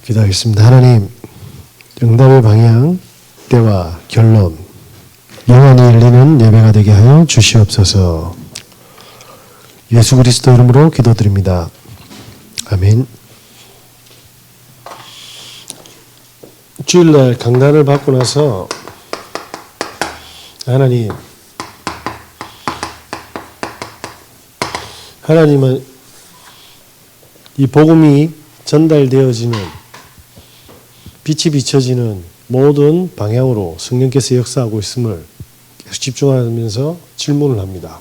기도하겠습니다. 하나님, 응답의 방향, 때와 결론, 영원히 열리는 예배가 되게 하여 주시옵소서. 예수 그리스도 이름으로 기도드립니다. 아멘. 주일날 강단을 받고 나서 하나님은 이 복음이 전달되어지는, 빛이 비춰지는 모든 방향으로 성령께서 역사하고 있음을 계속 집중하면서 질문을 합니다.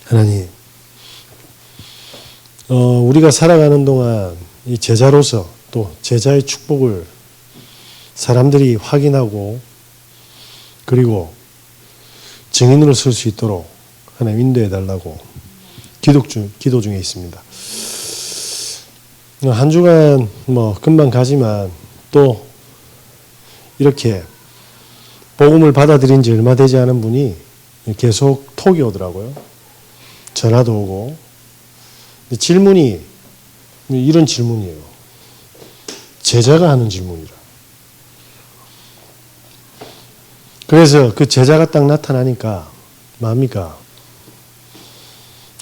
하나님, 우리가 살아가는 동안 이 제자로서 또 제자의 축복을 사람들이 확인하고 그리고 증인으로 설 수 있도록 하나님 인도해 달라고 기도 중에 있습니다. 한 주간 금방 가지만 또 이렇게 복음을 받아들인 지 얼마 되지 않은 분이 계속 톡이 오더라고요. 전화도 오고. 질문이 이런 질문이에요. 제자가 하는 질문이라. 그래서 그 제자가 딱 나타나니까 뭡니까?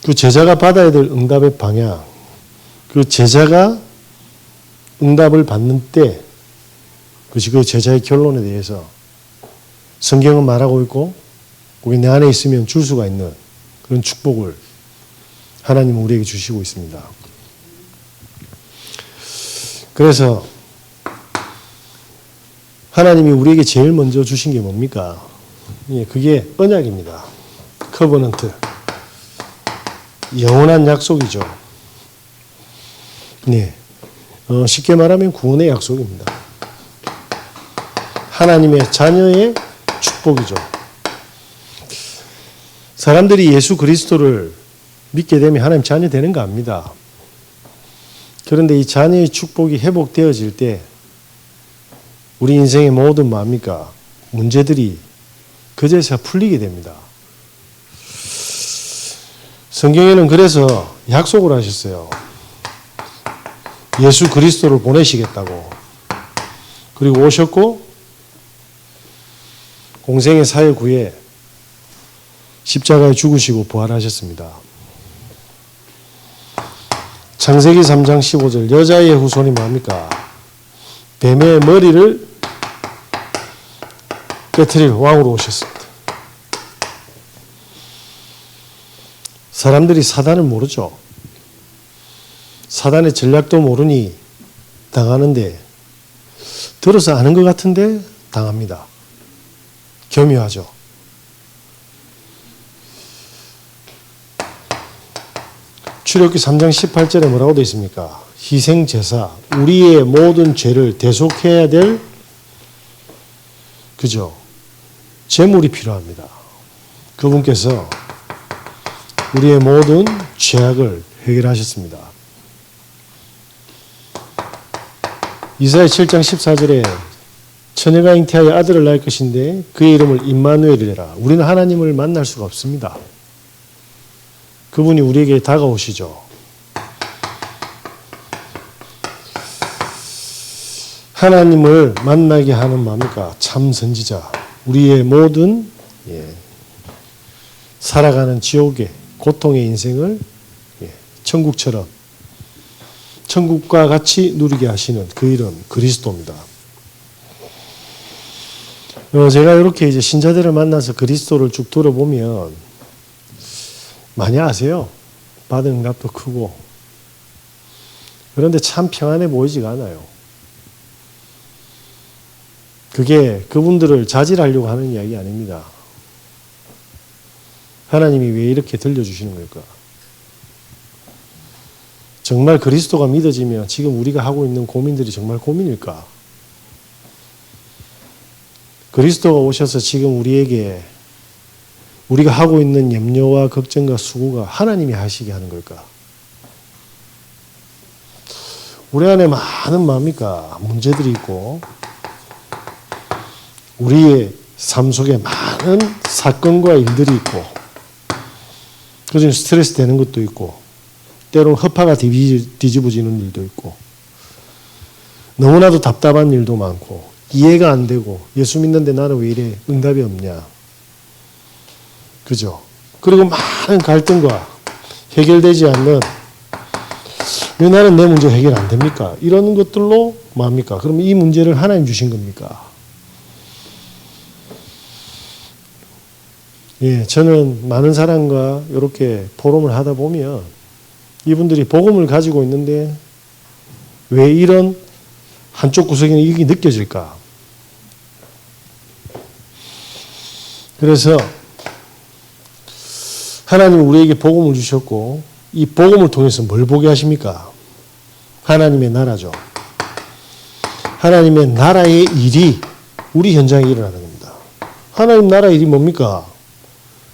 그 제자가 받아야 될 응답의 방향, 그 제자가 응답을 받는 때, 그것이 그 제자의 결론에 대해서 성경은 말하고 있고, 그게 내 안에 있으면 줄 수가 있는 그런 축복을 하나님은 우리에게 주시고 있습니다. 그래서 하나님이 우리에게 제일 먼저 주신 게 뭡니까? 그게 언약입니다. 커버넌트. 영원한 약속이죠. 쉽게 말하면 구원의 약속입니다. 하나님의 자녀의 축복이죠. 사람들이 예수 그리스도를 믿게 되면 하나님 자녀 되는 거 압니다. 그런데 이 자녀의 축복이 회복되어질 때 우리 인생의 모든 문제들이 그제서야 풀리게 됩니다. 성경에는 그래서 약속을 하셨어요. 예수 그리스도를 보내시겠다고. 그리고 오셨고 공생의 사역 후에 십자가에 죽으시고 부활하셨습니다. 창세기 3장 15절 여자의 후손이 뭡니까? 뱀의 머리를 깨트릴 왕으로 오셨습니다. 사람들이 사단을 모르죠. 사단의 전략도 모르니 당하는데, 들어서 아는 것 같은데 당합니다. 교묘하죠. 출애굽기 3장 18절에 뭐라고 되어 있습니까? 희생제사, 우리의 모든 죄를 대속해야 될 제물이 필요합니다. 그분께서 우리의 모든 죄악을 해결하셨습니다. 이사야 7장 14절에 처녀가 잉태하여 아들을 낳을 것인데 그의 이름을 임마누엘이라. 우리는 하나님을 만날 수가 없습니다. 그분이 우리에게 다가오시죠. 하나님을 만나게 하는 참 선지자. 우리의 모든 살아가는 지옥의 고통의 인생을 천국처럼, 천국과 같이 누리게 하시는 그 이름 그리스도입니다. 제가 이렇게 이제 신자들을 만나서 그리스도를 쭉 들어보면 많이 아세요. 받은 응답도 크고. 그런데 참 평안해 보이지가 않아요. 그게 그분들을 자질하려고 하는 이야기 아닙니다. 하나님이 왜 이렇게 들려주시는 걸까? 정말 그리스도가 믿어지면 지금 우리가 하고 있는 고민들이 정말 고민일까? 그리스도가 오셔서 지금 우리가 하고 있는 염려와 걱정과 수고가 하나님이 하시게 하는 걸까? 우리 안에 많은 문제들이 있고 우리의 삶 속에 많은 사건과 일들이 있고 그중에 스트레스 되는 것도 있고, 때로는 허파가 뒤집어지는 일도 있고, 너무나도 답답한 일도 많고, 이해가 안 되고, 예수 믿는데 나는 왜 이래 응답이 없냐. 그죠? 그리고 많은 갈등과 해결되지 않는, 왜 나는 내 문제 해결 안 됩니까? 이런 것들로 뭐합니까? 그럼 이 문제를 하나님 주신 겁니까? 예, 저는 많은 사람과 이렇게 포럼을 하다 보면 이분들이 복음을 가지고 있는데 왜 이런 한쪽 구석에는 이게 느껴질까? 그래서 하나님은 우리에게 복음을 주셨고 이 복음을 통해서 뭘 보게 하십니까? 하나님의 나라죠. 하나님의 나라의 일이 우리 현장에 일어나는 겁니다. 하나님 나라 일이 뭡니까?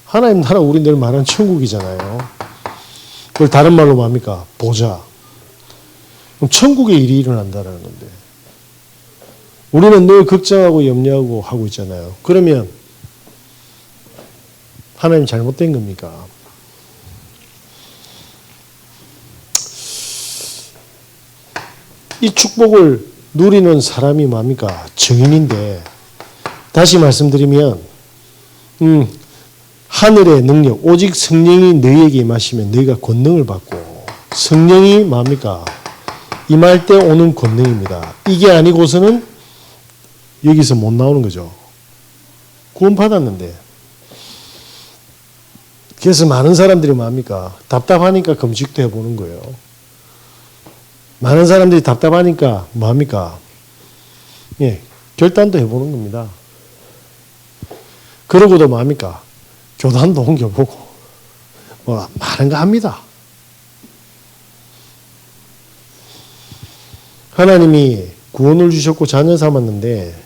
하나님 나라 우리 늘 말하는 천국이잖아요. 그걸 다른 말로 뭡니까? 보좌. 그럼 천국의 일이 일어난다는 건데 우리는 늘 걱정하고 염려하고 하고 있잖아요. 그러면 하나님 잘못된 겁니까? 이 축복을 누리는 사람이 뭡니까? 증인인데 다시 말씀드리면 하늘의 능력 오직 성령이 너희에게 임하시면 너희가 권능을 받고 성령이 뭡니까? 임할 때 오는 권능입니다. 이게 아니고서는 여기서 못 나오는 거죠. 구원 받았는데 그래서 많은 사람들이 뭡니까? 답답하니까 금식도 해보는 거예요. 많은 사람들이 답답하니까 뭐합니까? 예, 결단도 해보는 겁니다. 그러고도 뭐합니까? 교단도 옮겨보고 뭐 많은 거 합니다. 하나님이 구원을 주셨고 자녀 삼았는데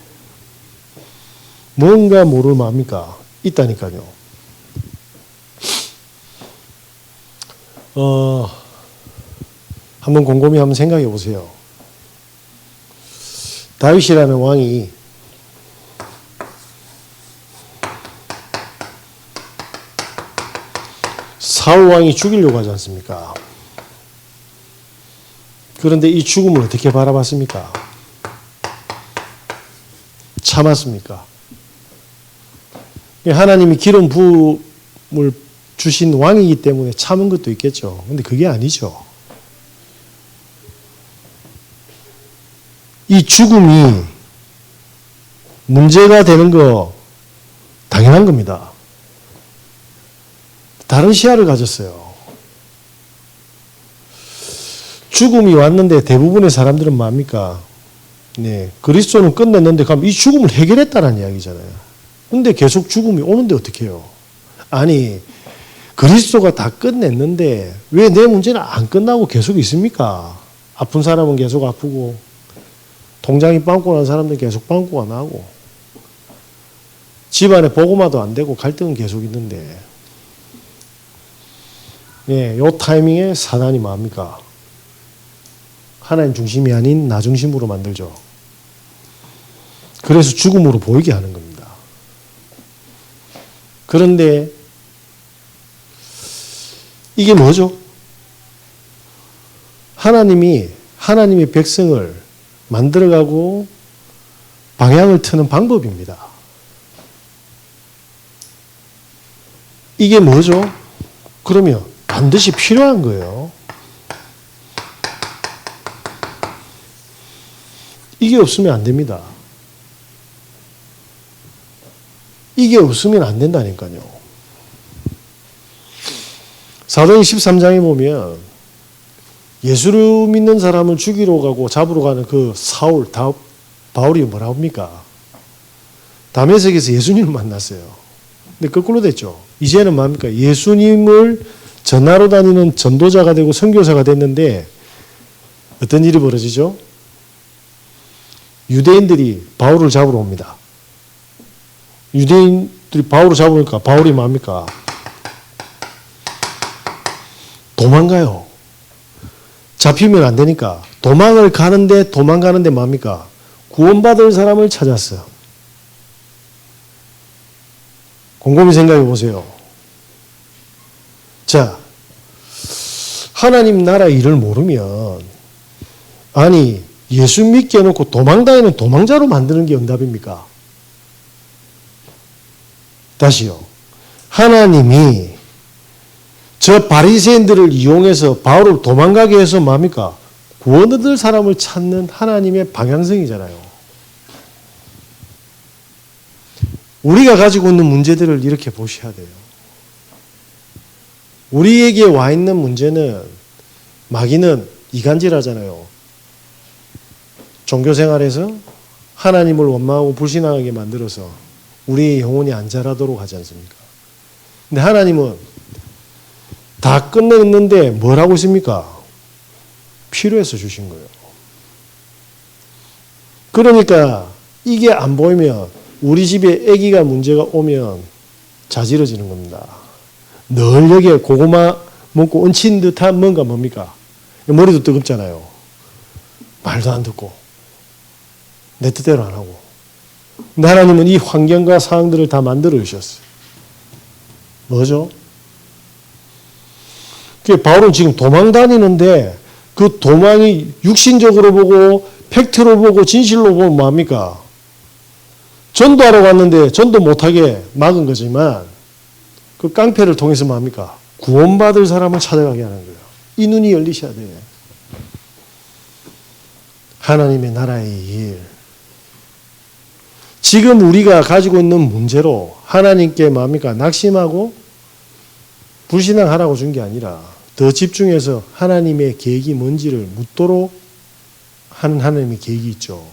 뭔가 모를 뭐합니까? 있다니까요. 한번 곰곰이 한번 생각해 보세요. 다윗이라는 왕이 사울 왕이 죽이려고 하지 않습니까? 그런데 이 죽음을 어떻게 바라봤습니까? 참았습니까? 하나님이 기름 부음을 주신 왕이기 때문에 참은 것도 있겠죠. 근데 그게 아니죠. 이 죽음이 문제가 되는 거 당연한 겁니다. 다른 시야를 가졌어요. 죽음이 왔는데 대부분의 사람들은 뭡니까? 네, 그리스도는 끝냈는데 그럼 이 죽음을 해결했다는 이야기잖아요. 근데 계속 죽음이 오는데 어떻게 해요? 아니 그리스도가 다 끝냈는데 왜 내 문제는 안 끝나고 계속 있습니까? 아픈 사람은 계속 아프고 통장이 빵꾸 난 사람들은 계속 빵꾸가 나고 집안에 보고마도 안 되고 갈등은 계속 있는데 예, 요 타이밍에 사단이 뭡니까? 하나님 중심이 아닌 나 중심으로 만들죠. 그래서 죽음으로 보이게 하는 겁니다. 그런데 이게 뭐죠? 하나님이 하나님의 백성을 만들어가고 방향을 트는 방법입니다. 이게 뭐죠? 그러면 반드시 필요한 거예요. 이게 없으면 안 됩니다. 이게 없으면 안 된다니까요. 사도행 13장에 보면 예수를 믿는 사람을 죽이러 가고 잡으러 가는 그 사울, 바울이 뭐라고 합니까? 다메섹에서 예수님을 만났어요. 근데 거꾸로 됐죠. 이제는 뭡니까? 예수님을 전하러 다니는 전도자가 되고 선교사가 됐는데 어떤 일이 벌어지죠? 유대인들이 바울을 잡으러 옵니다. 유대인들이 바울을 잡으니까 바울이 뭡니까? 도망가요. 잡히면 안 되니까 도망가는데 뭡니까? 구원받을 사람을 찾았어요. 곰곰이 생각해 보세요. 자, 하나님 나라 일을 모르면, 아니, 예수 믿게 해놓고 도망다니는 도망자로 만드는 게 응답입니까? 다시요. 하나님이 저 바리새인들을 이용해서 바울을 도망가게 해서 뭡니까? 구원 얻을 사람을 찾는 하나님의 방향성이잖아요. 우리가 가지고 있는 문제들을 이렇게 보셔야 돼요. 우리에게 와 있는 문제는, 마귀는 이간질하잖아요. 종교생활에서 하나님을 원망하고 불신하게 만들어서 우리의 영혼이 안 자라도록 하지 않습니까? 근데 하나님은 다 끝냈는데 뭘 하고 있습니까? 필요해서 주신 거예요. 그러니까 이게 안 보이면, 우리 집에 아기가 문제가 오면 자지러지는 겁니다. 늘 여기에 고구마 먹고 얹힌 듯한 뭔가 뭡니까? 머리도 뜨겁잖아요. 말도 안 듣고 내 뜻대로 안 하고. 근데 하나님은 이 환경과 상황들을 다 만들어 주셨어요. 뭐죠? 바울은 지금 도망 다니는데 그 도망이 육신적으로 보고 팩트로 보고 진실로 보면 뭐합니까? 전도하러 갔는데 전도 못하게 막은 거지만 그 깡패를 통해서 뭐합니까? 구원받을 사람을 찾아가게 하는 거예요. 이 눈이 열리셔야 돼요. 하나님의 나라의 일. 지금 우리가 가지고 있는 문제로 하나님께 뭐합니까? 낙심하고 불신앙하라고 준 게 아니라 더 집중해서 하나님의 계획이 뭔지를 묻도록 하는 하나님의 계획이 있죠.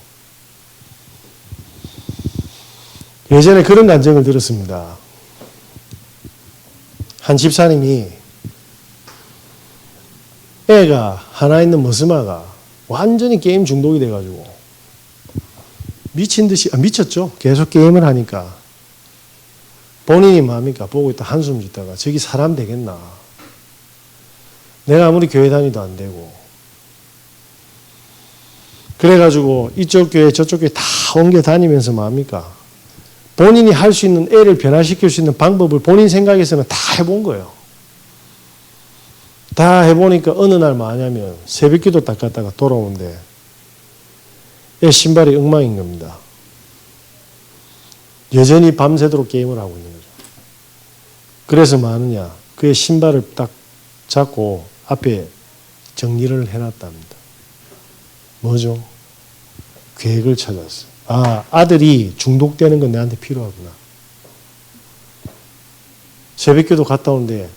예전에 그런 간증을 들었습니다. 한 집사님이 애가 하나 있는 머스마가 완전히 게임 중독이 돼가지고 미친 듯이, 미쳤죠. 계속 게임을 하니까 본인이 뭡니까? 보고 있다 한숨 짓다가 저기 사람 되겠나? 내가 아무리 교회 다니도 안 되고. 그래가지고 이쪽 교회 저쪽 교회 다 옮겨 다니면서 뭡니까? 본인이 할 수 있는, 애를 변화시킬 수 있는 방법을 본인 생각에서는 다 해본 거예요. 다 해보니까 어느 날 뭐하냐면 새벽기도 딱 갔다가 돌아오는데 애 신발이 엉망인 겁니다. 여전히 밤새도록 게임을 하고 있는 거죠. 그래서 뭐 하느냐? 그의 신발을 딱 잡고 앞에 정리를 해놨답니다. 뭐죠? 계획을 찾았어요. 아, 아들이 중독되는 건 내한테 필요하구나. 새벽기도 갔다 오는데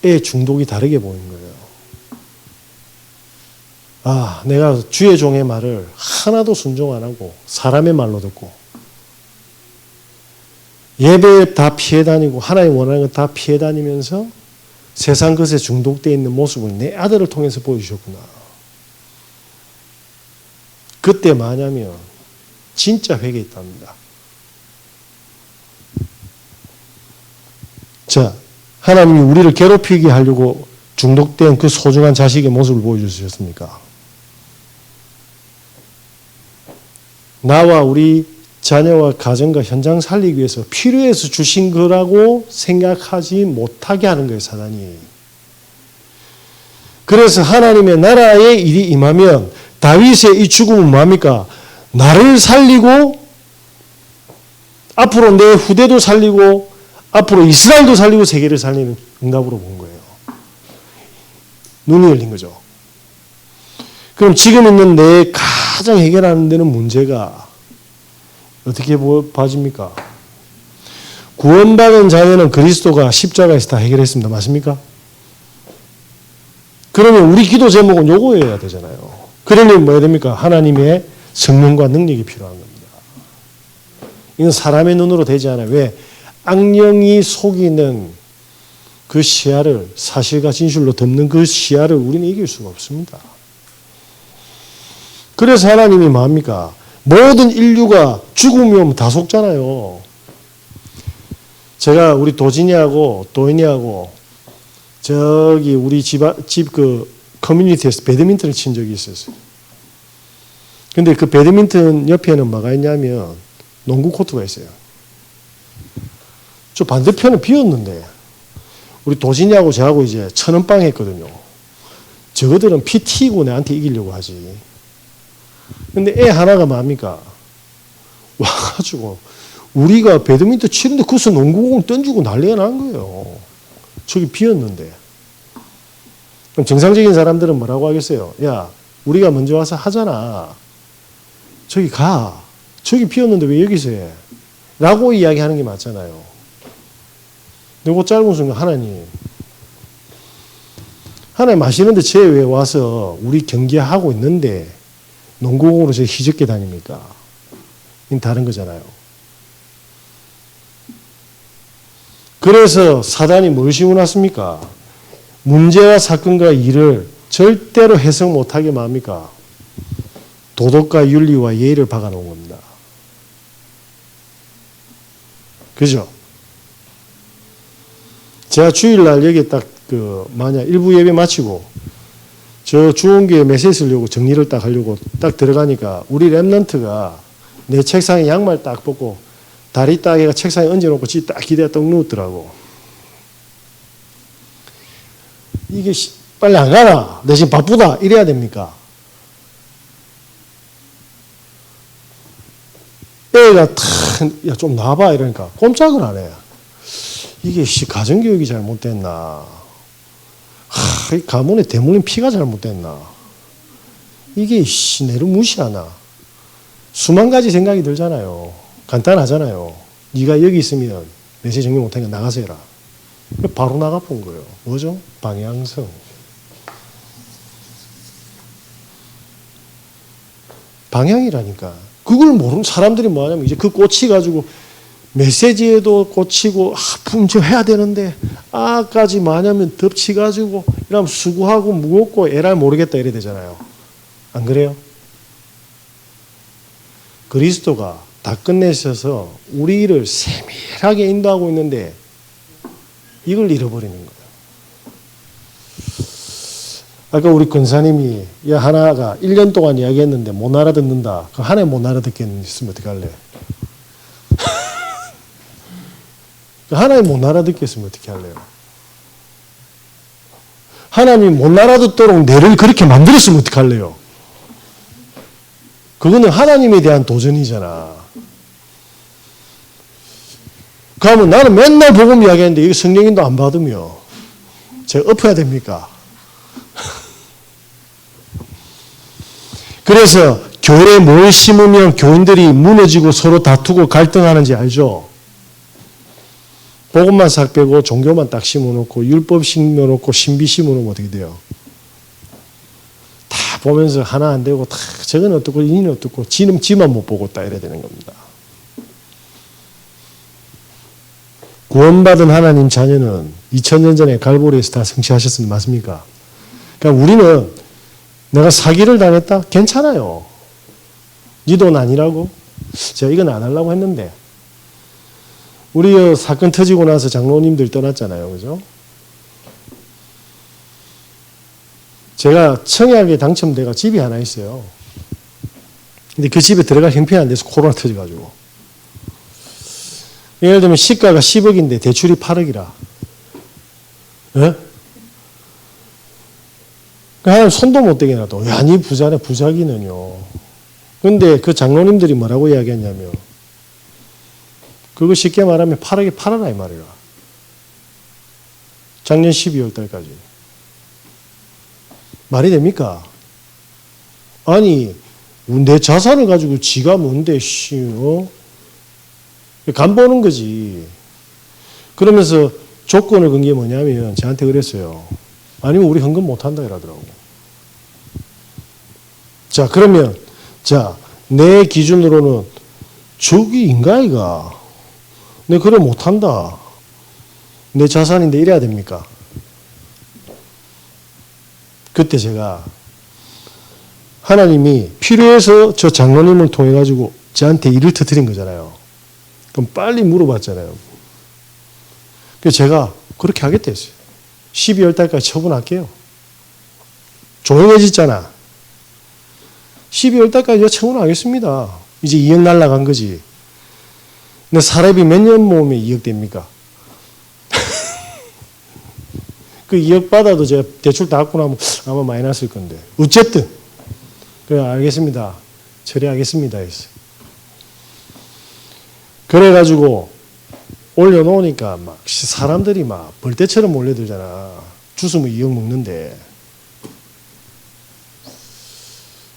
애 중독이 다르게 보이는 거예요. 아, 내가 주의 종의 말을 하나도 순종 안 하고 사람의 말로 듣고 예배 다 피해 다니고 하나님 원하는 것 다 피해 다니면서 세상 것에 중독되어 있는 모습을 내 아들을 통해서 보여주셨구나. 그때 뭐냐면 진짜 회개했답니다. 자, 하나님이 우리를 괴롭히게 하려고 중독된 그 소중한 자식의 모습을 보여주셨습니까? 나와 우리 자녀와 가정과 현장 살리기 위해서 필요해서 주신 거라고 생각하지 못하게 하는 거예요, 사단이. 그래서 하나님의 나라의 일이 임하면 다윗의 이 죽음은 뭡니까? 나를 살리고 앞으로 내 후대도 살리고 앞으로 이스라엘도 살리고 세계를 살리는 응답으로 본 거예요. 눈이 열린 거죠. 그럼 지금 있는 내 가장 해결 안 되는 문제가 어떻게 봐집니까? 구원받은 자녀는 그리스도가 십자가에서 다 해결했습니다. 맞습니까? 그러면 우리 기도 제목은 요거여야 되잖아요. 그러려면 뭐 해야 됩니까? 하나님의 성령과 능력이 필요한 겁니다. 이건 사람의 눈으로 되지 않아요. 왜? 악령이 속이는 그 시야를, 사실과 진실로 덮는 그 시야를 우리는 이길 수가 없습니다. 그래서 하나님이 뭐합니까? 모든 인류가 죽음이 오면 다 속잖아요. 제가 우리 도진이하고 도인이하고 저기 우리 집 그 커뮤니티에서 배드민턴을 친 적이 있었어요. 근데 그 배드민턴 옆에는 뭐가 있냐면 농구 코트가 있어요. 저 반대편은 비었는데 우리 도진이하고 저하고 이제 1,000원빵 했거든요. 저거들은 피 튀고 내한테 이기려고 하지. 근데 애 하나가 뭡니까? 와가지고 우리가 배드민턴 치는데 거기서 농구공 던지고 난리가 난 거예요. 저기 비었는데. 그럼 정상적인 사람들은 뭐라고 하겠어요? 야, 우리가 먼저 와서 하잖아. 저기 가. 저기 비었는데 왜 여기서 해? 라고 이야기하는 게 맞잖아요. 근데 그 짧은 순간 하나님 아시는데 쟤 왜 와서 우리 경기하고 있는데 농구공으로 저 희적게 다닙니까? 이건 다른 거잖아요. 그래서 사단이 뭘 심어놨습니까? 문제와 사건과 일을 절대로 해석 못하게 맙니까? 도덕과 윤리와 예의를 박아놓은 겁니다. 그죠? 제가 주일날 여기 딱 만약 일부 예배 마치고 저 주원교회 메시지 쓰려고 정리를 딱 하려고 딱 들어가니까 우리 랩런트가 내 책상에 양말 딱 벗고 다리 딱 얘가 책상에 얹어놓고 지 딱 기대에 딱 누웠더라고. 이게 빨리 안 가라. 내 지금 바쁘다. 이래야 됩니까? 애가 야, 좀 나와봐. 이러니까 꼼짝을 안 해. 이게 가정교육이 잘못됐나? 이 가문에 대물림 피가 잘못됐나? 이게 내를 무시하나? 수만 가지 생각이 들잖아요. 간단하잖아요. 네가 여기 있으면 메시지 정리 못하니까 나가서 해라. 바로 나가본 거예요. 뭐죠? 방향성. 방향이라니까. 그걸 모르는 사람들이 뭐 하냐면 이제 그 꽂히가지고 메시지에도 꽂히고 품절해야 되는데 까지 뭐하냐면 덮치가지고 이러면 수고하고 무겁고 에랄 모르겠다 이래 되잖아요. 안 그래요? 그리스도가 다 끝내셔서 우리를 세밀하게 인도하고 있는데 이걸 잃어버리는 거예요. 아까 우리 권사님이 야 하나가 1년 동안 이야기했는데 못 알아듣는다. 그 하나에 못 알아듣겠으면 어떡할래? 하나님 못 알아듣겠으면 어떻게 할래요? 하나님 못 알아듣도록 내를 그렇게 만들었으면 어떻게 할래요? 그거는 하나님에 대한 도전이잖아. 그러면 나는 맨날 복음 이야기하는데 이거 성령인도 안 받으면 제가 엎어야 됩니까? 그래서 교회에 뭘 심으면 교인들이 무너지고 서로 다투고 갈등하는지 알죠? 복음만 싹 빼고 종교만 딱 심어놓고 율법 심어놓고 신비 심어놓으면 어떻게 돼요? 다 보면서 하나 안 되고 다 저건 어떻고 이는 어떻고 지만 못 보고 딱 이래야 되는 겁니다. 구원받은 하나님 자녀는 2000년 전에 갈보리에서 다 성취하셨으니 맞습니까? 그러니까 우리는 내가 사기를 당했다? 괜찮아요. 네 돈 아니라고? 제가 이건 안 하려고 했는데 우리 사건 터지고 나서 장로님들 떠났잖아요. 그죠? 제가 청약에 당첨돼가 집이 하나 있어요. 근데 그 집에 들어갈 형편이 안 돼서 코로나 터져가지고. 예를 들면 시가가 10억인데 대출이 8억이라. 예? 그냥 손도 못 대게 놔둬. 야, 니 부자네, 부자기는요. 근데 그 장로님들이 뭐라고 이야기했냐면, 그거 쉽게 말하면 8억에 팔아라, 이 말이야. 작년 12월 달까지. 말이 됩니까? 아니, 내 자산을 가지고 지가 뭔데, 간 보는 거지. 그러면서 조건을 건 게 뭐냐면, 저한테 그랬어요. 아니면 우리 헌금 못 한다, 이러더라고. 자, 그러면, 내 기준으로는 저기 인가이가 내 그래 못 한다. 내 자산인데 이래야 됩니까? 그때 제가 하나님이 필요해서 저 장로님을 통해 가지고 저한테 일을 터뜨린 거잖아요. 그럼 빨리 물어봤잖아요. 그래서 제가 그렇게 하겠다 했어요. 12월 달까지 처분할게요. 조용해졌잖아. 12월 달까지 처분하겠습니다. 이제 2억 날라간 거지. 근데 사례비 몇 년 모으면 2억 됩니까? 그 2억 받아도 제가 대출 다 갚고 나면 아마 많이 났을 건데. 어쨌든. 그래, 알겠습니다. 처리하겠습니다. 했어요. 그래가지고 올려놓으니까 막 사람들이 막 벌떼처럼 몰려들잖아. 주스면 2억 먹는데.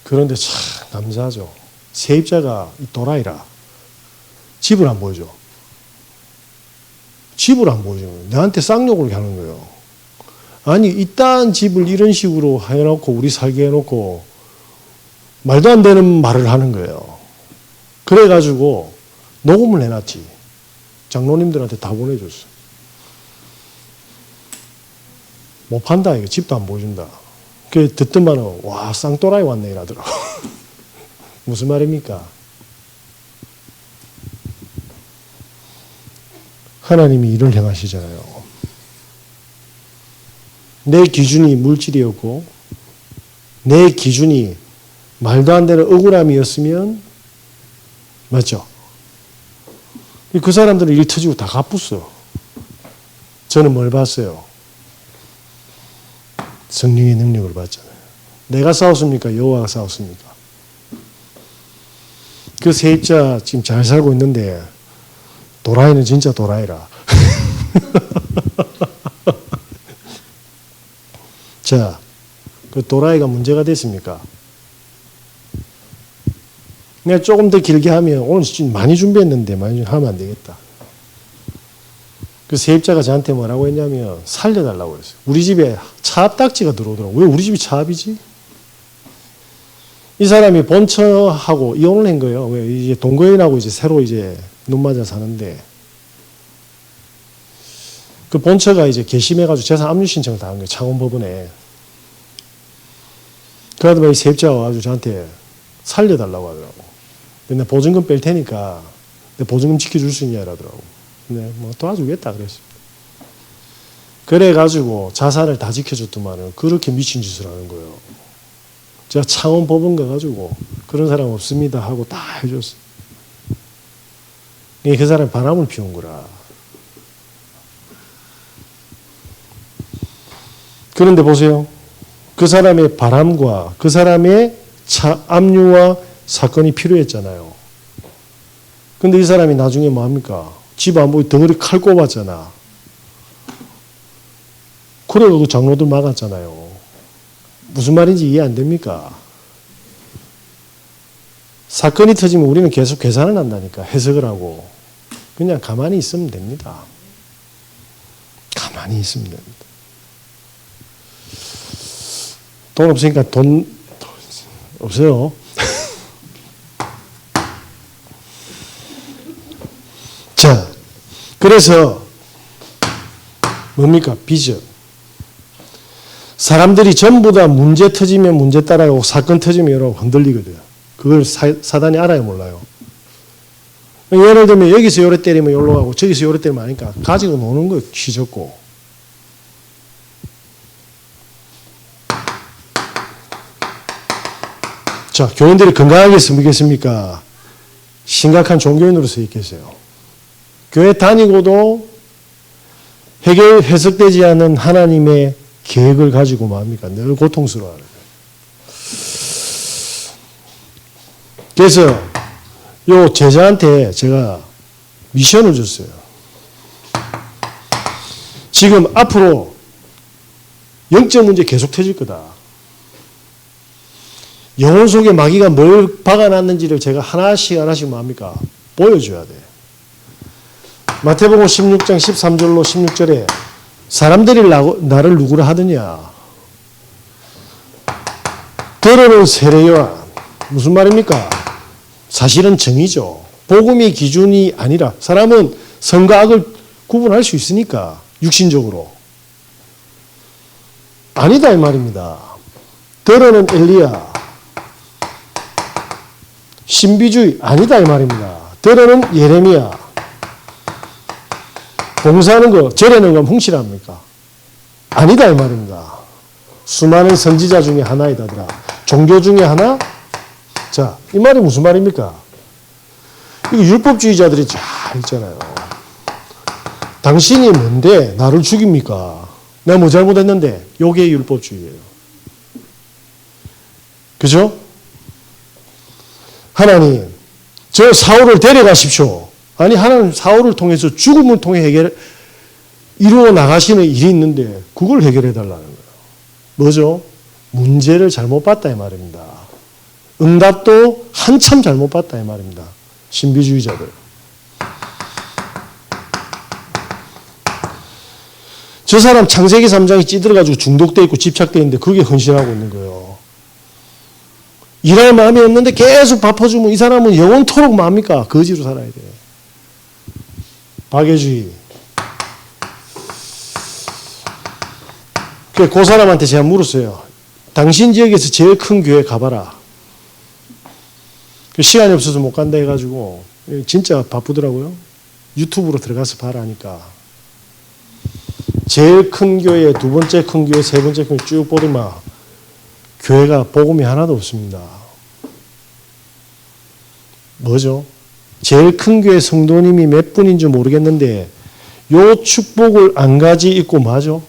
그런데 참 감사하죠. 세입자가 도라이라. 집을 안 보여줘. 집을 안 보여줘. 나한테 쌍욕을 하는 거예요. 아니 이딴 집을 이런 식으로 해놓고 우리 살게 해놓고 말도 안 되는 말을 하는 거예요. 그래가지고 녹음을 해놨지. 장로님들한테 다 보내줬어. 못 판다 이거. 집도 안 보여준다. 그 듣더만은 와 쌍또라이 왔네 이러더라고. 무슨 말입니까? 하나님이 일을 행하시잖아요. 내 기준이 물질이었고 내 기준이 말도 안 되는 억울함이었으면 맞죠? 그 사람들은 일 터지고 다 갚았어. 저는 뭘 봤어요? 성령의 능력을 봤잖아요. 내가 싸웠습니까? 여호와가 싸웠습니까? 그 세입자 지금 잘 살고 있는데 도라이는 진짜 도라이라. 자, 그 도라이가 문제가 됐습니까? 내가 조금 더 길게 하면 오늘 많이 준비했는데 많이 하면 안 되겠다. 그 세입자가 저한테 뭐라고 했냐면 살려달라고 했어요. 우리 집에 차압딱지가 들어오더라고. 왜 우리 집이 차압이지? 이 사람이 본처하고 이혼을 한 거예요. 왜 이제 동거인하고 이제 새로 이제 눈 맞아 사는데 그 본처가 이제 개심해가지고 재산 압류 신청을 다 한 거예요. 창원법원에. 그러다 이 세입자가 와가지고 저한테 살려달라고 하더라고. 근데 보증금 뺄 테니까 내 보증금 지켜줄 수 있냐 이러더라고. 근데 뭐 도와주겠다 그랬습니다. 그래가지고 자산을 다 지켜줬더만은 그렇게 미친 짓을 하는 거예요. 제가 창원법원 가가지고 그런 사람 없습니다 하고 다 해줬어요. 그 사람이 바람을 피운 거라. 그런데 보세요. 그 사람의 바람과 그 사람의 압류와 사건이 필요했잖아요. 근데 이 사람이 나중에 뭐합니까? 집 안 보이 덩어리 칼 꼽았잖아. 그래도 그 장로들 막았잖아요. 무슨 말인지 이해 안 됩니까? 사건이 터지면 우리는 계속 계산을 한다니까. 해석을 하고. 그냥 가만히 있으면 됩니다. 가만히 있으면 됩니다. 돈 없으니까 돈 없어요. 자, 그래서 뭡니까? 비전. 사람들이 전부 다 문제 터지면 문제 따라가고 사건 터지면 여러분 흔들리거든요. 그걸 사단이 알아요, 몰라요? 예를 들면 여기서 요래 때리면 요로 가고 저기서 요래 때리면 아니까 가지고 노는 거예요. 쥐잡고. 자, 교인들이 건강하게 섬기겠습니까? 심각한 종교인으로 서 있겠어요. 교회 다니고도 해석되지 않은 하나님의 계획을 가지고 뭡니까? 늘 고통스러워하는 거예요. 그래서 요 제자한테 제가 미션을 줬어요. 지금 앞으로 영적 문제 계속 터질 거다. 영혼 속에 마귀가 뭘 박아놨는지를 제가 하나씩 뭡니까? 보여줘야 돼. 마태복음 16장 13절로 16절에 사람들이 나를 누구라 하느냐. 들어는 세례요한. 무슨 말입니까? 사실은 정의죠. 복음이 기준이 아니라 사람은 선과 악을 구분할 수 있으니까 육신적으로. 아니다 이 말입니다. 들어는 엘리야. 신비주의 아니다 이 말입니다. 들어는 예레미야. 봉사하는 거, 절에는 건 훔치랍니까? 아니다 이 말입니다. 수많은 선지자 중에 하나이다더라. 종교 중에 하나? 자, 이 말이 무슨 말입니까? 이거 율법주의자들이 잘 있잖아요. 당신이 뭔데 나를 죽입니까? 내가 뭐 잘못했는데? 요게 율법주의예요. 그죠? 하나님, 저 사울을 데려가십시오. 아니, 하나님 사울을 통해서 죽음을 통해 이루어 나가시는 일이 있는데 그걸 해결해 달라는 거예요. 뭐죠? 문제를 잘못 봤다 이 말입니다. 응답도 한참 잘못 봤다 이 말입니다. 신비주의자들. 저 사람 창세기 3장이 찌들어가지고 중독되어 있고 집착되어 있는데 그게 헌신하고 있는 거예요. 일할 마음이 없는데 계속 바빠주면 이 사람은 영원토록 뭡니까? 거지로 살아야 돼요. 박애주의. 그 사람한테 제가 물었어요. 당신 지역에서 제일 큰 교회 가봐라. 시간이 없어서 못 간다 해가지고 진짜 바쁘더라고요. 유튜브로 들어가서 봐라 하니까 제일 큰 교회, 두 번째 큰 교회, 세 번째 큰 교회 쭉 보더만 교회가 복음이 하나도 없습니다. 뭐죠? 제일 큰 교회 성도님이 몇 분인지 모르겠는데 요 축복을 안 가지 있고 맞죠?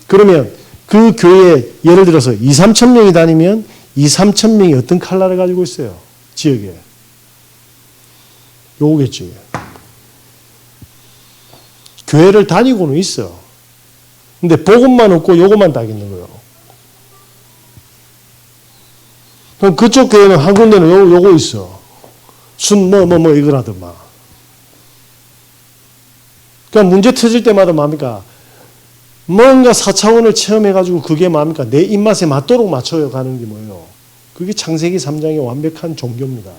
그러면 그 교회에 예를 들어서 2, 3천 명이 다니면 2, 3천 명이 어떤 칼라를 가지고 있어요? 지역에. 요거겠지. 교회를 다니고는 있어. 근데 복음만 없고 요것만 딱 있는 거예요. 그럼 그쪽 교회는 한 군데는 요거 있어. 이거라더만. 그러니까 문제 터질 때마다 뭡니까? 뭔가 4차원을 체험해가지고 그게 뭡니까? 내 입맛에 맞도록 맞춰 가는 게 뭐예요? 그게 창세기 3장의 완벽한 종교입니다.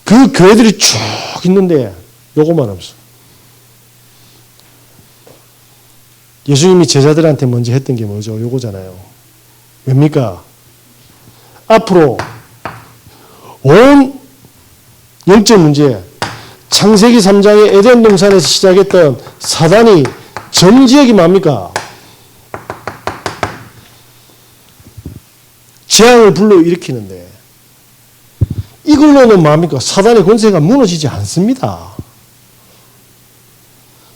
그 교회들이 쭉 있는데 요것만 없어. 예수님이 제자들한테 먼저 했던 게 뭐죠? 요거잖아요. 왜입니까? 앞으로 온 영적 문제, 창세기 3장의 에덴 동산에서 시작했던 사단이 전 지역이 뭡니까? 재앙을 불러일으키는데 이걸로는 뭡니까? 사단의 권세가 무너지지 않습니다.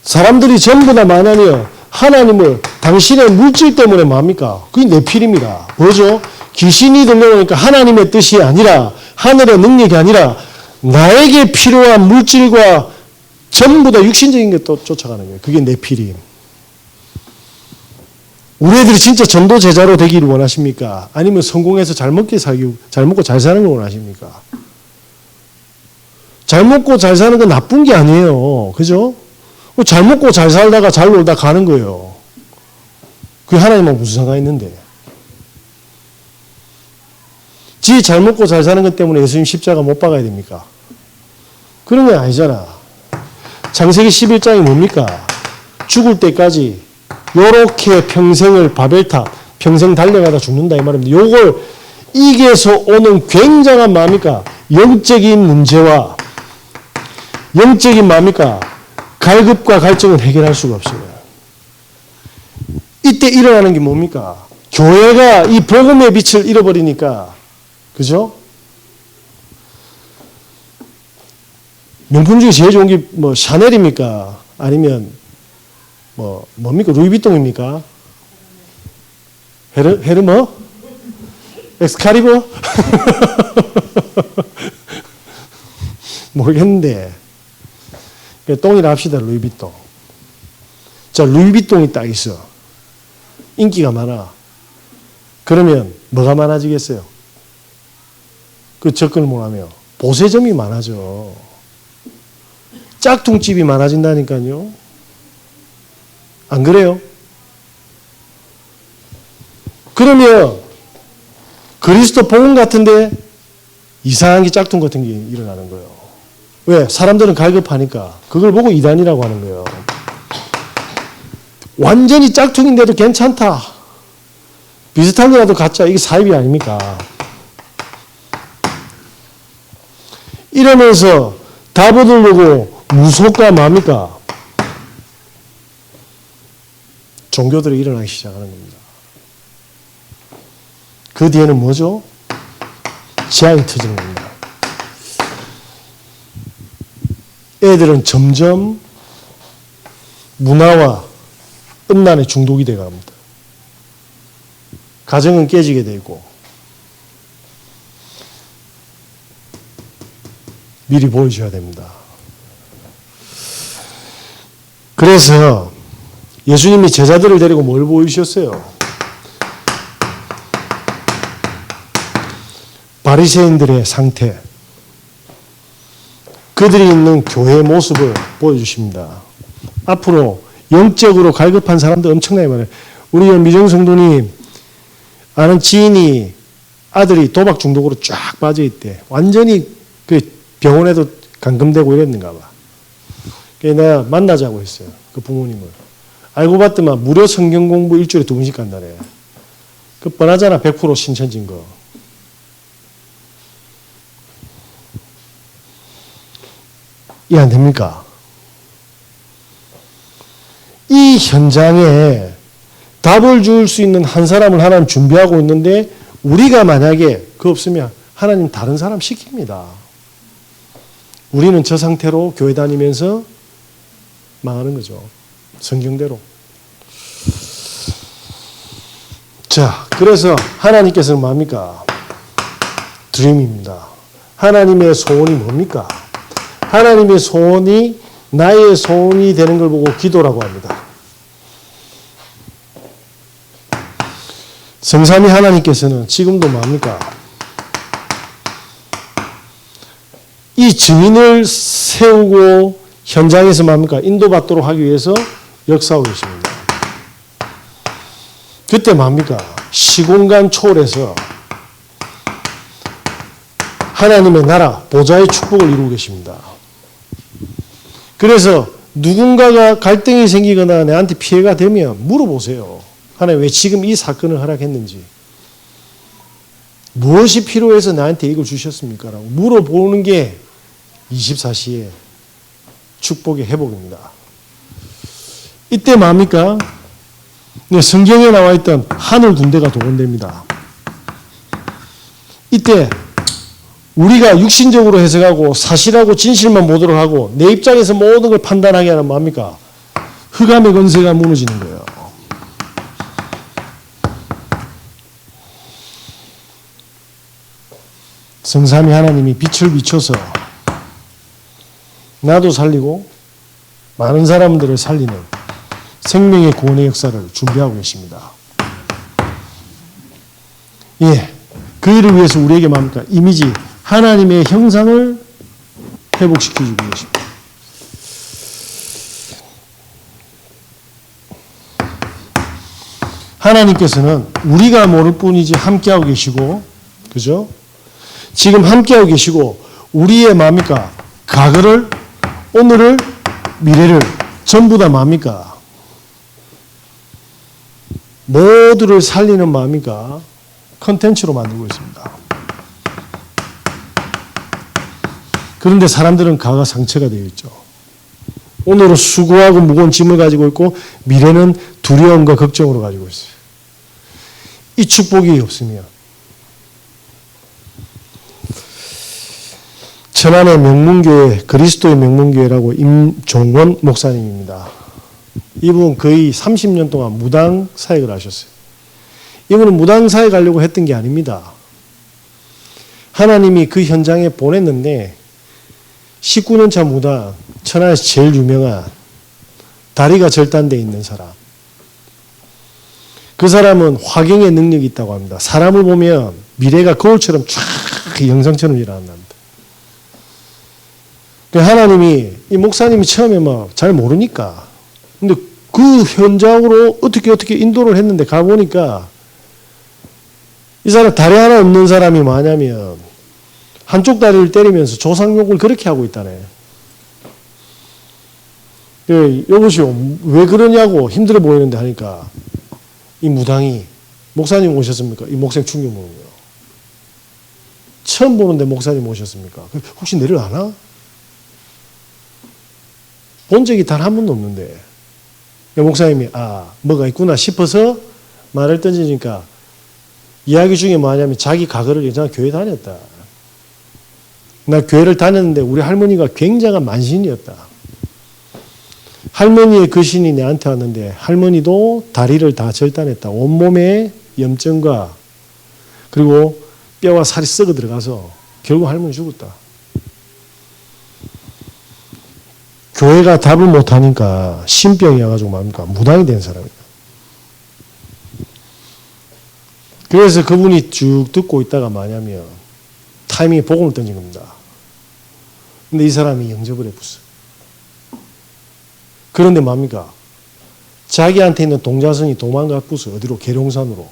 사람들이 전부 다 만하며 하나님을 당신의 물질 때문에 뭡니까? 그게 내필입니다. 뭐죠? 귀신이 들려오니까 하나님의 뜻이 아니라 하늘의 능력이 아니라 나에게 필요한 물질과 전부 다 육신적인 게 또 쫓아가는 거예요. 그게 내필임. 우리 애들이 진짜 전도 제자로 되기를 원하십니까? 아니면 성공해서 잘 먹고 잘 사는 걸 원하십니까? 잘 먹고 잘 사는 건 나쁜 게 아니에요. 그죠? 잘 먹고 잘 살다가 잘 놀다 가는 거예요. 그게 하나님하고 무슨 상관이 있는데. 지 잘 먹고 잘 사는 것 때문에 예수님 십자가 못 박아야 됩니까? 그런 게 아니잖아. 창세기 11장이 뭡니까? 죽을 때까지 요렇게 평생을 바벨탑, 평생 달려가다 죽는다 이 말입니다. 요걸 이게서 오는 굉장한 뭡니까? 영적인 문제와 영적인 뭡니까? 갈급과 갈증은 해결할 수가 없어요. 이때 일어나는 게 뭡니까? 교회가 이 복음의 빛을 잃어버리니까, 그죠? 명품 중에 제일 좋은 게 뭐 샤넬입니까? 아니면 뭡니까? 루이비통입니까? 헤르머? 엑스카리버? 모르겠는데. 똥이라 합시다, 루이비통. 자, 루이비통이 딱 있어. 인기가 많아. 그러면 뭐가 많아지겠어요? 그 접근을 못하며 보세점이 많아져. 짝퉁집이 많아진다니까요. 안 그래요? 그러면 그리스도 복음 같은데 이상한 게 짝퉁 같은 게 일어나는 거예요. 왜? 사람들은 갈급하니까 그걸 보고 이단이라고 하는 거예요. 완전히 짝퉁인데도 괜찮다. 비슷한 거라도 가짜. 이게 사입이 아닙니까? 이러면서 답 얻으려고 무속과 뭡니까? 종교들이 일어나기 시작하는 겁니다. 그 뒤에는 뭐죠? 재앙이 터지는 겁니다. 애들은 점점 문화와 음란에 중독이 되어 갑니다. 가정은 깨지게 되고 미리 보여줘야 됩니다. 그래서 예수님이 제자들을 데리고 뭘 보여주셨어요? 바리새인들의 상태, 그들이 있는 교회의 모습을 보여주십니다. 앞으로 영적으로 갈급한 사람들 엄청나게 많아요. 우리 미정성도님 아는 지인이 아들이 도박 중독으로 쫙 빠져있대. 완전히 그 병원에도 감금되고 이랬는가 봐. 그래서 내가 만나자고 했어요. 그 부모님을. 알고 봤더만 무료 성경 공부 일주일에 2번씩 간다네. 그 뻔하잖아. 100% 신천진 거. 이해 안 됩니까? 이 현장에 답을 줄 수 있는 한 사람을 하나님 준비하고 있는데 우리가 만약에 그거 없으면 하나님 다른 사람 시킵니다. 우리는 저 상태로 교회 다니면서 망하는 거죠. 성경대로. 자, 그래서 하나님께서는 뭡니까? 드림입니다. 하나님의 소원이 뭡니까? 하나님의 소원이 나의 소원이 되는 걸 보고 기도라고 합니다. 성삼위 하나님께서는 지금도 뭡니까? 이 증인을 세우고 현장에서 뭡니까? 인도받도록 하기 위해서 역사하고 계십니다. 그때 뭡니까? 시공간 초월해서 하나님의 나라, 보좌의 축복을 이루고 계십니다. 그래서 누군가가 갈등이 생기거나 내한테 피해가 되면 물어보세요. 하나님 왜 지금 이 사건을 허락했는지. 무엇이 필요해서 나한테 이걸 주셨습니까? 라고 물어보는 게 24시의 축복의 회복입니다. 이때 뭡니까? 성경에 나와 있던 하늘 군대가 동원됩니다. 이때 우리가 육신적으로 해석하고 사실하고 진실만 보도록 하고 내 입장에서 모든 걸 판단하게 하는 뭡니까? 흑암의 권세가 무너지는 거예요. 성삼위 하나님이 빛을 비춰서 나도 살리고 많은 사람들을 살리는 생명의 구원의 역사를 준비하고 계십니다. 예, 그 일을 위해서 우리에게 뭡니까? 이미지, 하나님의 형상을 회복시켜주고 계십니다. 하나님께서는 우리가 모를 뿐이지 함께하고 계시고, 그죠? 지금 함께하고 계시고, 우리의 뭡니까? 과거를, 오늘을, 미래를 전부 다 뭡니까? 모두를 살리는 뭡니까? 컨텐츠로 만들고 있습니다. 그런데 사람들은 과거 상처가 되어 있죠. 오늘은 수고하고 무거운 짐을 가지고 있고 미래는 두려움과 걱정으로 가지고 있어요. 이 축복이 없으면 천안의 명문교회, 그리스도의 명문교회라고 임종원 목사님입니다. 이분 거의 30년 동안 무당 사역을 하셨어요. 이분은 무당 사역하려고 했던 게 아닙니다. 하나님이 그 현장에 보냈는데 19년차 무당, 천안에서 제일 유명한 다리가 절단되어 있는 사람. 그 사람은 화경의 능력이 있다고 합니다. 사람을 보면 미래가 거울처럼 쫙 영상처럼 일어난답니다. 하나님이, 이 목사님이 처음에 막 잘 모르니까. 근데 그 현장으로 어떻게 인도를 했는데 가보니까 이 사람 다리 하나 없는 사람이 뭐냐면 한쪽 다리를 때리면서 조상욕을 그렇게 하고 있다네. 여보시오, 왜 그러냐고 힘들어 보이는데 하니까 이 무당이, 목사님 오셨습니까? 이 목사님 충격 먹는 거예요. 처음 보는데 목사님 오셨습니까? 혹시 내를 아나? 본 적이 단 한 번도 없는데 목사님이 뭐가 있구나 싶어서 말을 던지니까 이야기 중에 뭐냐면 자기 과거를 예전에 교회 다녔다. 나 교회를 다녔는데 우리 할머니가 굉장한 만신이었다. 할머니의 그 신이 내한테 왔는데 할머니도 다리를 다 절단했다. 온몸에 염증과 그리고 뼈와 살이 썩어 들어가서 결국 할머니 죽었다. 교회가 답을 못하니까 신병이 와가지고 뭡니까? 무당이 된 사람이다. 그래서 그분이 쭉 듣고 있다가 뭐냐면 타이밍에 복음을 던진 겁니다. 근데 이 사람이 영접을 해봤어요. 그런데 뭡니까? 자기한테 있는 동자선이 도망갔었어요. 어디로? 계룡산으로.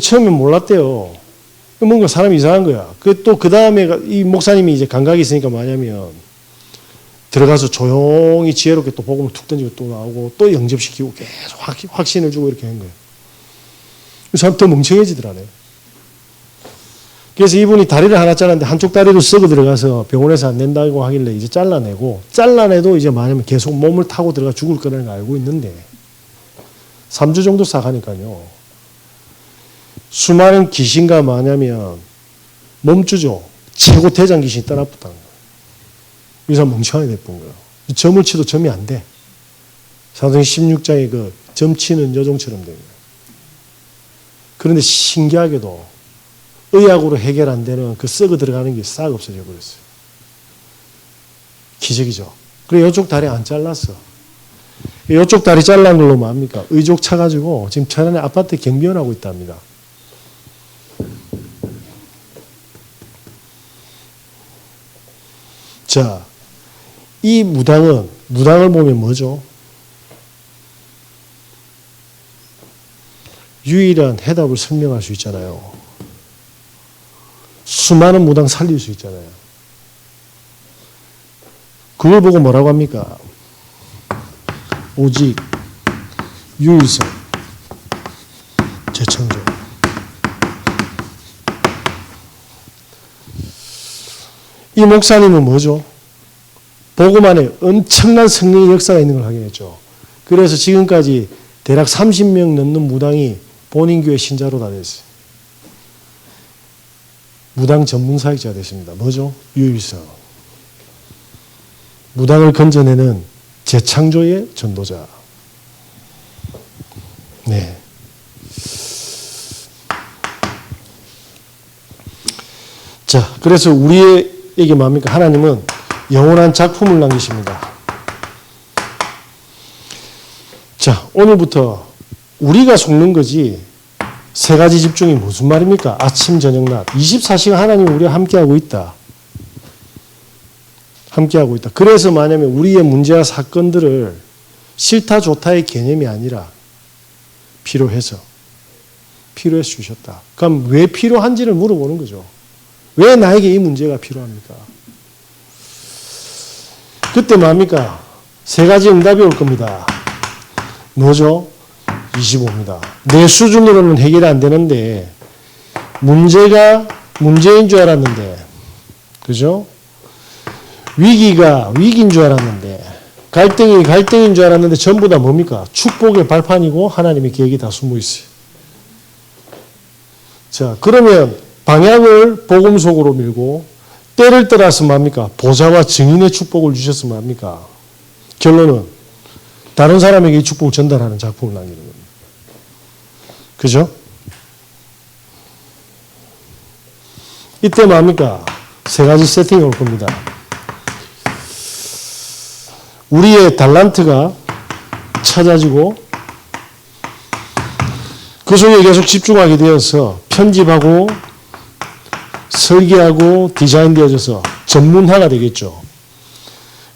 처음엔 몰랐대요. 뭔가 사람이 이상한 거야. 또 그 다음에 이 목사님이 이제 감각이 있으니까 뭐냐면 들어가서 조용히 지혜롭게 또 복음을 툭 던지고 또 나오고 또 영접시키고 계속 확신을 주고 이렇게 한 거예요. 그 사람 더 멍청해지더라네. 그래서 이분이 다리를 하나 잘랐는데 한쪽 다리로 썩어 들어가서 병원에서 안 된다고 하길래 이제 잘라내도 이제 뭐냐면 계속 몸을 타고 들어가 죽을 거라는 걸 알고 있는데 3주 정도 싹 하니까요. 수많은 귀신과 뭐냐면 몸주죠. 최고 대장 귀신이 떠나붙다는 거예요. 이 사람 멍청하게 돼본 거예요. 점을 치도 점이 안 돼. 사도행 16장에 그 점치는 여종처럼 된 거예요. 그런데 신기하게도 의학으로 해결 안 되는 그 썩어 들어가는 게 싹 없어져 버렸어요. 기적이죠. 그래 이쪽 다리 안 잘랐어. 이쪽 다리 잘란 걸로 뭡니까? 의족 차가지고 지금 천안에 아파트 경비원하고 있답니다. 자, 이 무당을 보면 뭐죠? 유일한 해답을 설명할 수 있잖아요. 수많은 무당 살릴 수 있잖아요. 그걸 보고 뭐라고 합니까? 오직 유일성, 재창조. 이 목사님은 뭐죠? 복음 안에 엄청난 성령의 역사가 있는 걸 확인했죠. 그래서 지금까지 대략 30명 넘는 무당이 본인 교회 신자로 다 됐어요. 무당 전문 사역자가 됐습니다. 뭐죠? 유일성. 무당을 건져내는 재창조의 전도자. 네. 자, 그래서 우리에게 뭡니까? 하나님은 영원한 작품을 남기십니다. 자, 오늘부터 우리가 속는 거지 세 가지 집중이 무슨 말입니까? 아침, 저녁, 낮. 24시간 하나님이 우리와 함께하고 있다. 함께하고 있다. 그래서 만약에 우리의 문제와 사건들을 싫다 좋다의 개념이 아니라 필요해서 주셨다. 그럼 왜 필요한지를 물어보는 거죠. 왜 나에게 이 문제가 필요합니까? 그때 뭡니까? 세 가지 응답이 올 겁니다. 뭐죠? 25입니다. 내 수준으로는 해결이 안 되는데 문제가 문제인 줄 알았는데 그죠? 위기가 위기인 줄 알았는데 갈등이 갈등인 줄 알았는데 전부 다 뭡니까? 축복의 발판이고 하나님의 계획이 다 숨어 있어요. 자, 그러면 방향을 복음 속으로 밀고 때를 떠나서 뭡니까? 보좌와 증인의 축복을 주셨으면 합니까? 결론은 다른 사람에게 이 축복을 전달하는 작품을 남기는 겁니다. 그죠? 이때 뭡니까? 세 가지 세팅이 올 겁니다. 우리의 달란트가 찾아지고 그 속에 계속 집중하게 되어서 편집하고 설계하고 디자인되어져서 전문화가 되겠죠.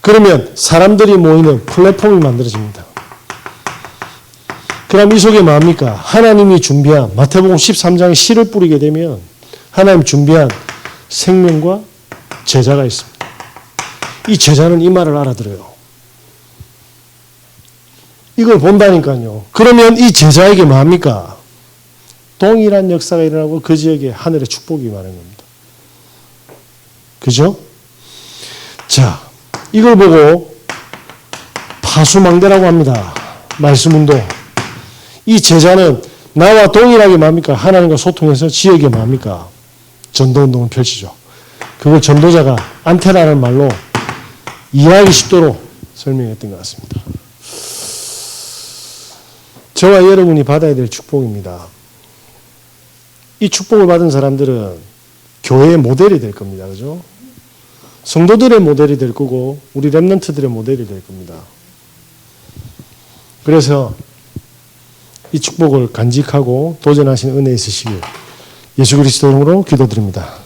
그러면 사람들이 모이는 플랫폼이 만들어집니다. 그럼 이 속에 뭡니까? 하나님이 준비한 마태복음 13장에 씨를 뿌리게 되면 하나님 준비한 생명과 제자가 있습니다. 이 제자는 이 말을 알아들어요. 이걸 본다니까요. 그러면 이 제자에게 뭡니까? 동일한 역사가 일어나고 그 지역에 하늘의 축복이 임하는 겁니다. 그죠? 자, 이걸 보고 파수망대라고 합니다. 말씀운동. 이 제자는 나와 동일하게 뭡니까? 하나님과 소통해서 지역에 뭡니까? 전도운동을 펼치죠. 그걸 전도자가 안테나라는 말로 이해하기 쉽도록 설명했던 것 같습니다. 저와 여러분이 받아야 될 축복입니다. 이 축복을 받은 사람들은 교회의 모델이 될 겁니다. 그죠? 성도들의 모델이 될 거고 우리 렘넌트들의 모델이 될 겁니다. 그래서 이 축복을 간직하고 도전하신 은혜 있으시길 예수 그리스도 이름으로 기도드립니다.